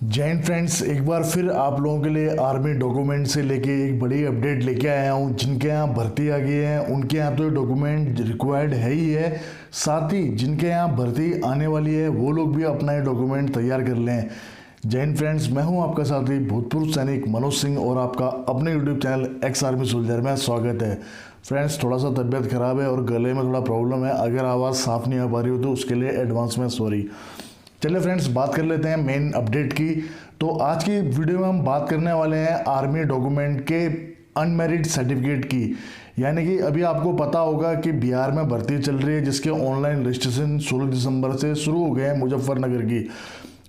जय हिंद फ्रेंड्स, एक बार फिर आप लोगों के लिए आर्मी डॉक्यूमेंट से लेके एक बड़ी अपडेट लेके आया हूँ। जिनके यहाँ भर्ती आ गई है उनके यहाँ तो ये डॉक्यूमेंट रिक्वायर्ड है ही है, साथ ही जिनके यहाँ भर्ती आने वाली है वो लोग भी अपना ये डॉक्यूमेंट तैयार कर लें। जय हिंद फ्रेंड्स, मैं हूँ आपका साथी भूतपूर्व सैनिक मनोज सिंह और आपका अपने YouTube channel ex army soldier में स्वागत है। फ्रेंड्स, थोड़ा सा तबीयत खराब है और गले में थोड़ा प्रॉब्लम है, अगर आवाज़ साफ़ नहीं आ पा रही हो तो उसके लिए एडवांस में सॉरी। चलिए फ्रेंड्स, बात कर लेते हैं मेन अपडेट की। तो आज की वीडियो में हम बात करने वाले हैं आर्मी डॉक्यूमेंट के अनमेरिट सर्टिफिकेट की। यानी कि अभी आपको पता होगा कि बिहार में भर्ती चल रही है जिसके ऑनलाइन रजिस्ट्रेशन 16 दिसंबर से शुरू हो गए हैं मुजफ्फरनगर की।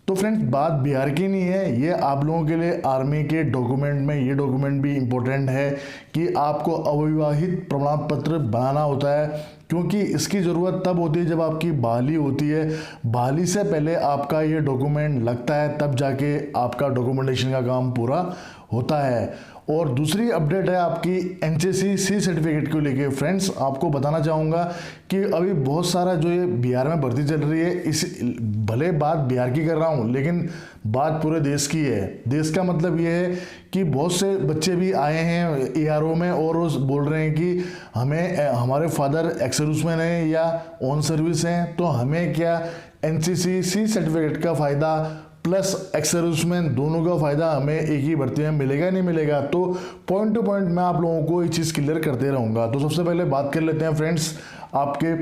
तो फ्रेंड्स, बात बिहार की नहीं है, ये आप लोगों के लिए आर्मी के डॉक्यूमेंट में ये डॉक्यूमेंट भी इम्पोर्टेंट है कि आपको अविवाहित प्रमाण पत्र बनाना होता है, क्योंकि इसकी ज़रूरत तब होती है जब आपकी बहाली होती है। बहाली से पहले आपका ये डॉक्यूमेंट लगता है, तब जाके आपका डॉक्यूमेंटेशन का काम पूरा होता है। और दूसरी अपडेट है आपकी एनसीसी सी सर्टिफिकेट को लेके। फ्रेंड्स, आपको बताना चाहूँगा कि अभी बहुत सारा जो ये बिहार में भर्ती चल रही है, इस भले बात बिहार की कर रहा हूँ लेकिन बात पूरे देश की है। देश का मतलब ये है कि बहुत से बच्चे भी आए हैं एआरओ में और वो बोल रहे हैं कि हमारे फादर एक्स सर्विसमैन हैं या ऑन सर्विस हैं, तो हमें क्या एनसीसी सी सर्टिफिकेट का फ़ायदा प्लस एक्स सर्विसमैन दोनों का फ़ायदा हमें एक ही भर्ती में मिलेगा नहीं मिलेगा। तो पॉइंट टू पॉइंट मैं आप लोगों को ये चीज़ क्लियर करते रहूँगा। तो सबसे पहले बात कर लेते हैं फ्रेंड्स आपके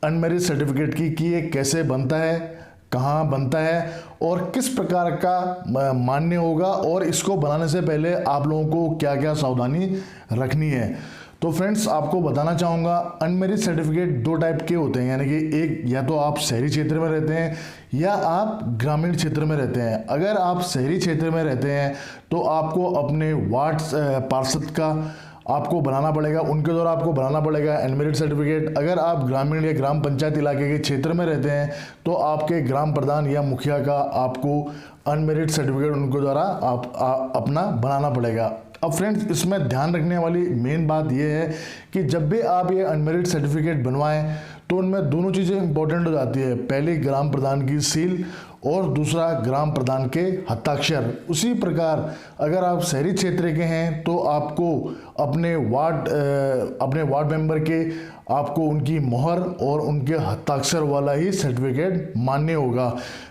अनमेरिट सर्टिफिकेट की कि ये कैसे बनता है, कहाँ बनता है और किस प्रकार का मान्य होगा, और इसको बनाने से पहले आप लोगों को क्या क्या सावधानी रखनी है। तो फ्रेंड्स, आपको बताना चाहूँगा अनमेरिट सर्टिफिकेट दो टाइप के होते हैं। यानी कि एक, या तो आप शहरी क्षेत्र में रहते हैं या आप ग्रामीण क्षेत्र में रहते हैं। अगर आप शहरी क्षेत्र में रहते हैं तो आपको अपने वार्ड पार्षद का आपको बनाना पड़ेगा, उनके द्वारा आपको बनाना पड़ेगा अनमेरिट सर्टिफिकेट। अगर आप ग्रामीण या ग्राम पंचायत इलाके के क्षेत्र में रहते हैं तो आपके ग्राम प्रधान या मुखिया का आपको अनमेरिट सर्टिफिकेट उनके द्वारा अपना बनाना पड़ेगा। अब फ्रेंड्स, इसमें ध्यान रखने वाली मेन बात यह है कि जब भी आप ये अनमेरिट सर्टिफिकेट बनवाएं तो उनमें दोनों चीज़ें इंपॉर्टेंट हो जाती है। पहले ग्राम प्रधान की सील और दूसरा ग्राम प्रधान के हस्ताक्षर। उसी प्रकार अगर आप शहरी क्षेत्र के हैं तो आपको अपने वार्ड मेंबर के आपको उनकी मोहर और उनके हस्ताक्षर वाला ही सर्टिफिकेट मान्य होगा।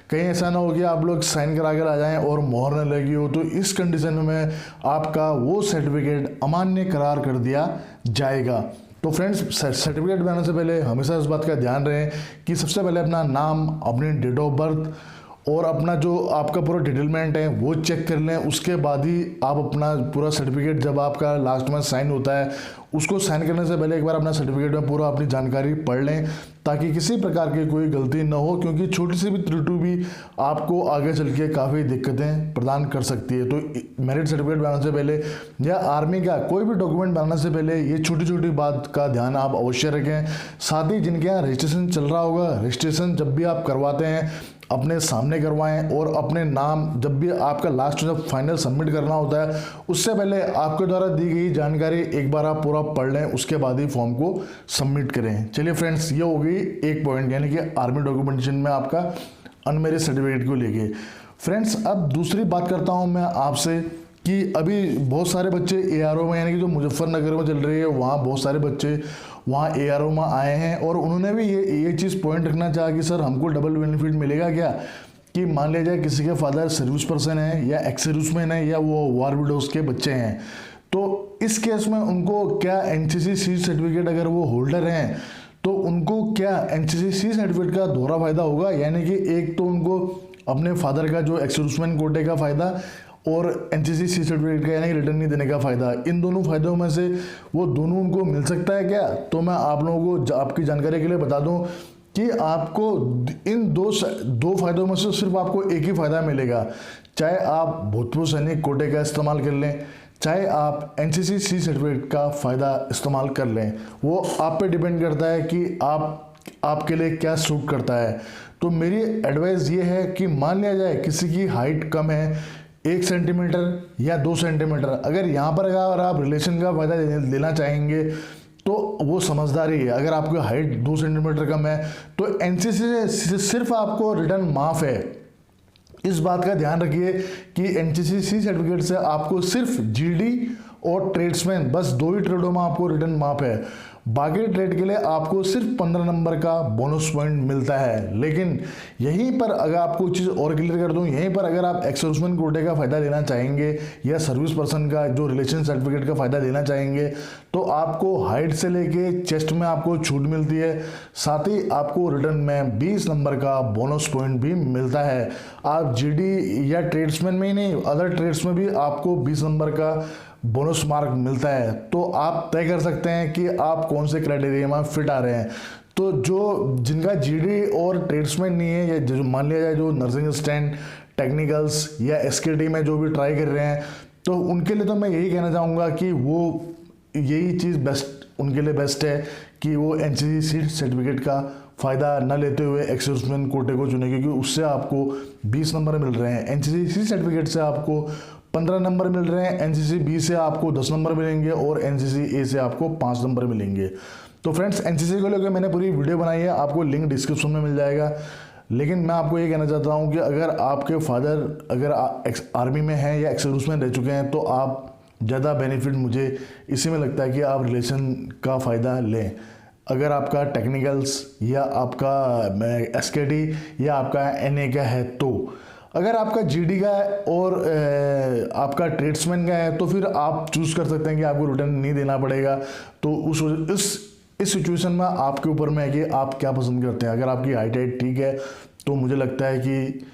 कहीं ऐसा ना हो कि आप लोग साइन करा कर आ जाएं और मोहर न लगी हो, तो इस कंडीशन में आपका वो सर्टिफिकेट अमान्य करार कर दिया जाएगा। तो फ्रेंड्स, सर्टिफिकेट बनाने से पहले हमेशा इस बात का ध्यान रहे कि सबसे पहले अपना नाम, अपनी डेट ऑफ बर्थ और अपना जो आपका पूरा डिटेलमेंट है वो चेक कर लें। उसके बाद ही आप अपना पूरा सर्टिफिकेट, जब आपका लास्ट में साइन होता है, उसको साइन करने से पहले एक बार अपना सर्टिफिकेट में पूरा अपनी जानकारी पढ़ लें, ताकि किसी प्रकार की कोई गलती न हो, क्योंकि छोटी सी भी त्रुटि भी आपको आगे चल के काफ़ी दिक्कतें प्रदान कर सकती है। तो मेरिट सर्टिफिकेट बनाने से पहले या आर्मी का कोई भी डॉक्यूमेंट बनाने से पहले ये छोटी छोटी बात का ध्यान आप अवश्य रखें। साथ ही जिनके यहाँ रजिस्ट्रेशन चल रहा होगा, रजिस्ट्रेशन जब भी आप करवाते हैं अपने सामने करवाएं, और अपने नाम जब भी आपका लास्ट जब फाइनल सबमिट करना होता है उससे पहले आपके द्वारा दी गई जानकारी एक बार आप पूरा पढ़ लें, उसके बाद ही फॉर्म को सबमिट करें। चलिए फ्रेंड्स, ये हो गई एक पॉइंट, यानी कि आर्मी डॉक्यूमेंटेशन में आपका अनमेरिट सर्टिफिकेट को लेके। फ्रेंड्स, अब दूसरी बात करता हूँ मैं आपसे कि अभी बहुत सारे बच्चे एआरओ में, यानी कि जो मुजफ्फरनगर में चल रही है, वहाँ बहुत सारे बच्चे वहाँ एआरओ में आए हैं और उन्होंने भी ये चीज़ पॉइंट रखना चाहा कि सर हमको डबल बेनिफिट मिलेगा क्या, कि मान लिया जाए किसी के फादर सर्विस पर्सन है या एक्स सर्विसमैन है या वो वार विडोज के बच्चे हैं, तो इस केस में उनको क्या एनसीसी सी सर्टिफिकेट अगर वो होल्डर हैं तो उनको क्या एनसीसी सी सर्टिफिकेट का दोहरा फ़ायदा होगा। यानी कि एक तो उनको अपने फादर का जो एक्स सर्विसमैन कोटे का फ़ायदा और एनसीसी सी सर्टिफिकेट का यानी कि रिटर्न नहीं देने का फ़ायदा, इन दोनों फ़ायदों में से वो दोनों उनको मिल सकता है क्या। तो मैं आप लोगों को आपकी जानकारी के लिए बता दूं कि आपको इन दो फायदों में से सिर्फ आपको एक ही फ़ायदा मिलेगा। चाहे आप भूतपूर्व सैनिक कोटे का इस्तेमाल कर लें, चाहे आप एनसीसी सी सर्टिफिकेट का फ़ायदा इस्तेमाल कर लें, वो आप पे डिपेंड करता है कि आपके लिए क्या सूट करता है। तो मेरी एडवाइस ये है कि मान लिया जाए किसी की हाइट कम है 1 सेंटीमीटर या 2 सेंटीमीटर, अगर यहाँ पर अगर आप रिलेशन का फ़ायदा लेना चाहेंगे तो वो समझदारी है। अगर आपकी हाइट 2 सेंटीमीटर कम है तो एनसीसी से सिर्फ आपको रिटर्न माफ़ है, इस बात का ध्यान रखिए कि एनसीसी सर्टिफिकेट से आपको सिर्फ जीडी और ट्रेड्समैन बस 2 ही ट्रेडों में आपको रिटर्न माफ है। बाकी ट्रेड के लिए आपको सिर्फ 15 नंबर का बोनस पॉइंट मिलता है। लेकिन यहीं पर अगर आपको चीज़ और क्लियर कर दूं, यहीं पर अगर आप एक्सर्विसमैन कोटे का फ़ायदा लेना चाहेंगे या सर्विस पर्सन का जो रिलेशन सर्टिफिकेट का फ़ायदा लेना चाहेंगे तो आपको हाइट से लेके चेस्ट में आपको छूट मिलती है। साथ ही आपको रिटर्न में 20 नंबर का बोनस पॉइंट भी मिलता है। आप जीडी या ट्रेड्समैन में ही नहीं, अदर ट्रेड्स में भी आपको 20 नंबर का बोनस मार्क मिलता है। तो आप तय कर सकते हैं कि आप कौन से क्राइटेरिया में फिट आ रहे हैं। तो जो जिनका जीडी और ट्रेड्समैन नहीं है, या जो मान लिया जाए जो नर्सिंग असिस्टेंट, टेक्निकल्स या एसकेटी में जो भी ट्राई कर रहे हैं, तो उनके लिए तो मैं यही कहना चाहूँगा कि वो यही चीज़ बेस्ट उनके लिए बेस्ट है कि वो एनसीसी सर्टिफिकेट का फ़ायदा न लेते हुए एक्सर्विसमैन कोटे को चुने, क्योंकि उससे आपको 20 नंबर मिल रहे हैं। एनसीसी सर्टिफिकेट से आपको 15 नंबर मिल रहे हैं, एनसीसी बी से आपको 10 नंबर मिलेंगे और एनसीसी ए से आपको 5 नंबर मिलेंगे। तो फ्रेंड्स, एनसीसी को लेकर मैंने पूरी वीडियो बनाई है, आपको लिंक डिस्क्रिप्शन में मिल जाएगा। लेकिन मैं आपको ये कहना चाहता हूँ कि अगर आपके फादर अगर आर्मी में हैं या एक्सर्विसमैन रह चुके हैं तो आप ज़्यादा बेनिफिट मुझे इसी में लगता है कि आप रिलेशन का फ़ायदा लें। अगर आपका टेक्निकल्स या आपका एसकेटी या आपका एनए का है, तो अगर आपका जीडी का है और आपका ट्रेड्समैन का है तो फिर आप चूज़ कर सकते हैं कि आपको रिटर्न नहीं देना पड़ेगा। तो इस सिचुएशन में आपके ऊपर में है कि आप क्या पसंद करते हैं। अगर आपकी हाइट ठीक है तो मुझे लगता है कि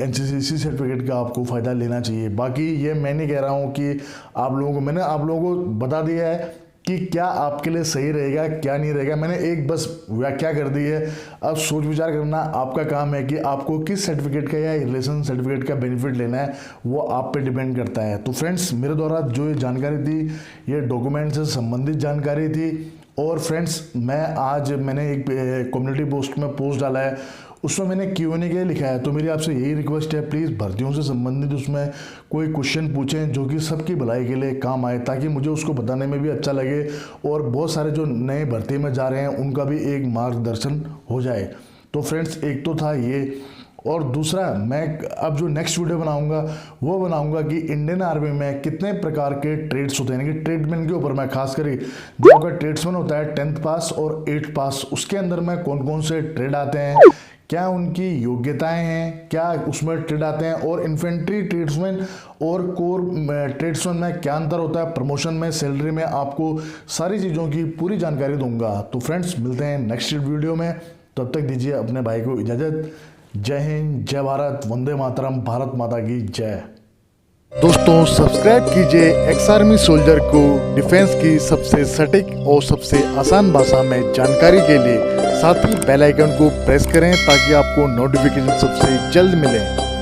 एनसीसी सर्टिफिकेट का आपको फ़ायदा लेना चाहिए। बाकी ये मैं नहीं कह रहा हूँ कि मैंने आप लोगों को बता दिया है कि क्या आपके लिए सही रहेगा क्या नहीं रहेगा। मैंने एक बस व्याख्या कर दी है। अब सोच विचार करना आपका काम है कि आपको किस सर्टिफिकेट का या रिलेशन सर्टिफिकेट का बेनिफिट लेना है, वो आप पे डिपेंड करता है। तो फ्रेंड्स, मेरे द्वारा जो ये जानकारी थी ये डॉक्यूमेंट से संबंधित जानकारी थी। और फ्रेंड्स, मैंने एक कम्युनिटी पोस्ट में पोस्ट डाला है, उसमें मैंने Q&A के लिए लिखा है। तो मेरी आपसे यही रिक्वेस्ट है, प्लीज़ भर्तियों से संबंधित उसमें कोई क्वेश्चन पूछें जो कि सबकी भलाई के लिए काम आए, ताकि मुझे उसको बताने में भी अच्छा लगे और बहुत सारे जो नए भर्ती में जा रहे हैं उनका भी एक मार्गदर्शन हो जाए। तो फ्रेंड्स, एक तो था ये, और दूसरा मैं अब जो नेक्स्ट वीडियो बनाऊंगा वो बनाऊंगा कि इंडियन आर्मी में कितने प्रकार के ट्रेड्स होते हैं, यानी कि ट्रेडमैन के ऊपर मैं खास कर जो आपका ट्रेड्समैन होता है 10th पास और 8th पास, उसके अंदर में कौन कौन से ट्रेड आते हैं, क्या उनकी योग्यताएं हैं, क्या उसमें ट्रेड आते हैं, और इन्फेंट्री ट्रेड्समैन और कोर ट्रेड्समैन में क्या अंतर होता है, प्रमोशन में, सैलरी में, आपको सारी चीज़ों की पूरी जानकारी दूंगा। तो फ्रेंड्स, मिलते हैं नेक्स्ट वीडियो में, तब तक दीजिए अपने भाई को इजाज़त। जय हिंद, जय भारत, वंदे मातरम, भारत माता की जय। दोस्तों, सब्सक्राइब कीजिए एक्स आर्मी सोल्जर को डिफेंस की सबसे सटीक और सबसे आसान भाषा में जानकारी के लिए। साथ ही बेल आइकन को प्रेस करें ताकि आपको नोटिफिकेशन सबसे जल्द मिले।